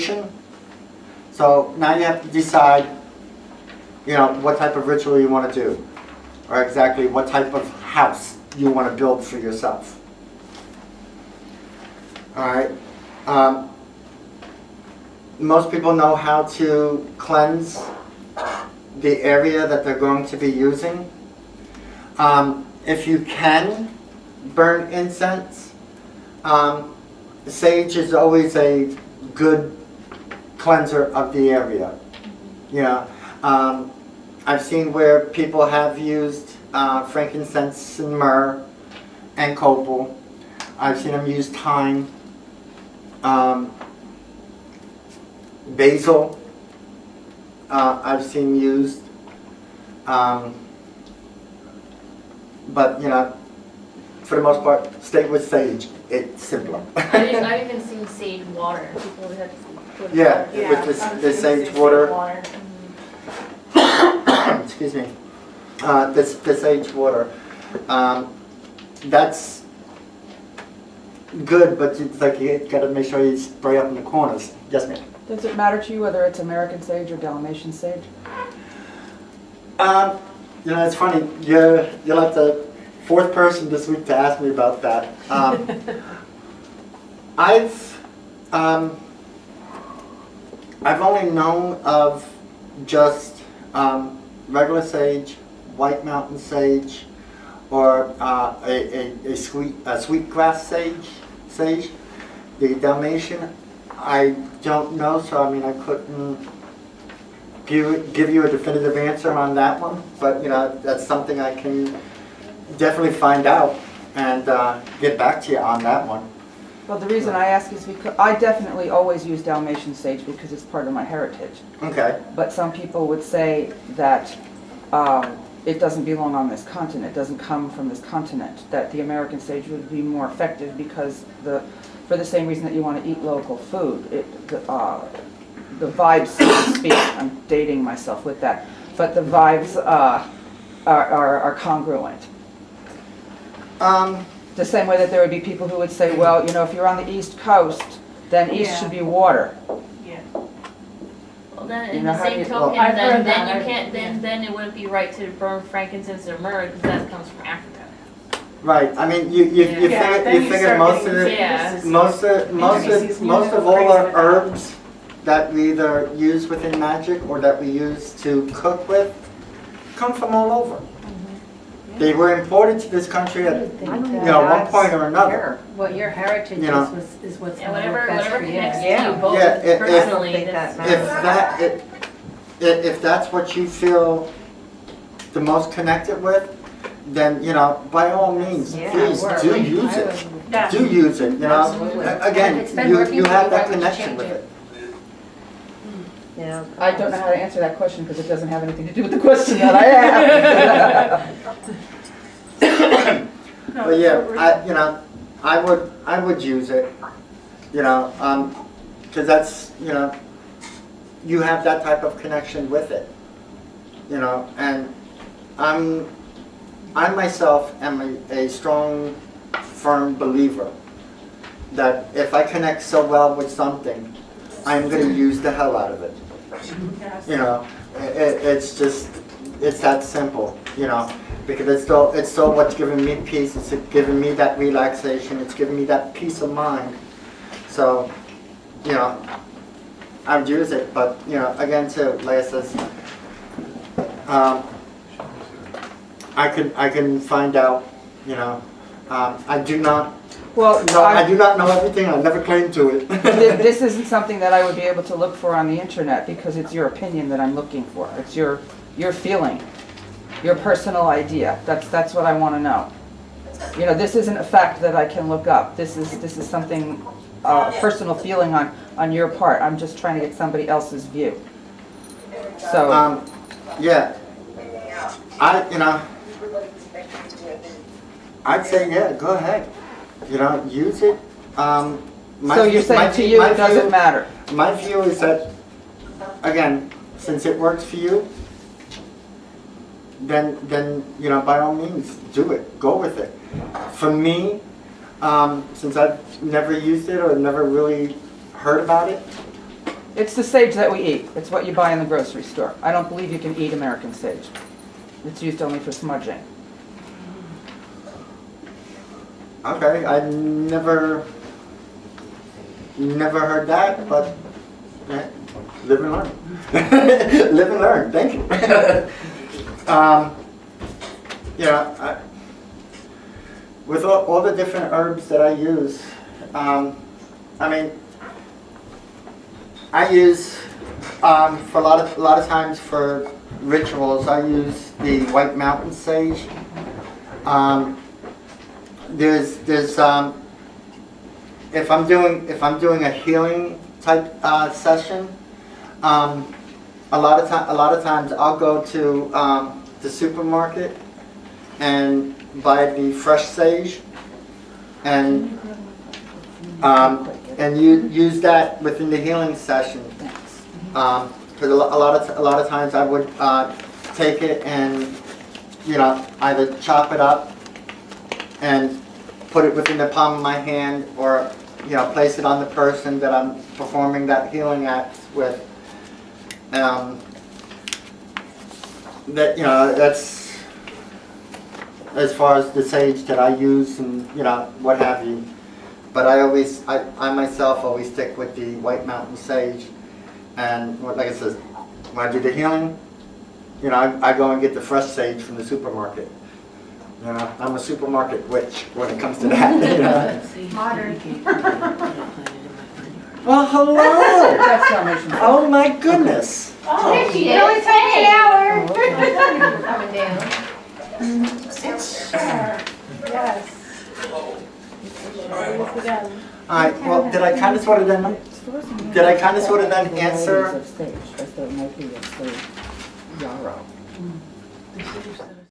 So now you have to decide, what type of ritual you want to do, or exactly what type of house you want to build for yourself. All right. Most people know how to cleanse the area that they're going to be using. If you can burn incense, sage is always a good cleanser of the area. I've seen where people have used frankincense and myrrh and copal. I've seen them use thyme, basil. I've seen used, but for the most part, stay with sage. It's simpler. I've even seen sage water. People have put with the sage water. Excuse me. The sage water. That's good, but it's like you got to make sure you spray up in the corners. Yes, ma'am. Does it matter to you whether it's American sage or Dalmatian sage? It's funny. You're like the fourth person this week to ask me about that. I've only known of just regular sage, white mountain sage, or a sweet grass sage. The Dalmatian, I don't know, so I couldn't give you a definitive answer on that one, but that's something I can definitely find out and get back to you on that one. Well, the reason I ask is because I definitely always use Dalmatian sage because it's part of my heritage. Okay. But some people would say that it doesn't belong on this continent, it doesn't come from this continent, that the American sage would be more effective because for the same reason that you want to eat local food. The vibes, so to speak, I'm dating myself with that, but the vibes are congruent. The same way that there would be people who would say, well, if you're on the East Coast, then East should be water. Yeah. Well, then in the same token, then it wouldn't be right to burn frankincense or myrrh because that comes from Africa. Right. You figure most of all our herbs that we either use within magic or that we use to cook with come from all over. They were imported to this country at one point or another. What your heritage is what's whatever best for you. connects to you both personally. If that's what you feel the most connected with, then by all means, please do use it. Do use it. Again, you have that connection with it. Yeah. I don't know how to answer that question because it doesn't have anything to do with the question that I have. But yeah, I would use it, because that's you have that type of connection with it, and I myself am a strong, firm believer that if I connect so well with something, I'm going to use the hell out of it. It's that simple, because it's so what's giving me peace, it's giving me that relaxation, it's giving me that peace of mind. So, I would use it, but, again, too, like I says, I can find out, I do not. Well, no, I do not know everything. I never claimed to it. This isn't something that I would be able to look for on the internet because it's your opinion that I'm looking for. It's your feeling, your personal idea. That's what I want to know. This isn't a fact that I can look up. This is something personal feeling on your part. I'm just trying to get somebody else's view. So yeah, I'd say go ahead. Use it. So you're saying to you it doesn't matter? My view is that, again, since it works for you, then by all means, do it. Go with it. For me, since I've never used it or never really heard about it, It's the sage that we eat. It's what you buy in the grocery store. I don't believe you can eat American sage. It's used only for smudging. Okay, I never heard that, but live and learn. Live and learn. Thank you. With all the different herbs that I use, I use for a lot of times for rituals. I use the white mountain sage. There's if I'm doing a healing type session, a lot of times I'll go to the supermarket and buy the fresh sage and you use that within the healing session. Because a lot of times I would take it and either chop it up and put it within the palm of my hand, or place it on the person that I'm performing that healing act with. That's as far as the sage that I use and what have you. But I myself always stick with the white mountain sage. And like I said, when I do the healing, I go and get the fresh sage from the supermarket. I'm a supermarket witch when it comes to that. Modern. Well, hello! That's Dalmatian. Oh my goodness! Oh, there she It only is. took me an hour. Coming down. Yes. Alright, well, did I kind of sort of then answer? Sage. That's the might be a sage yarrow.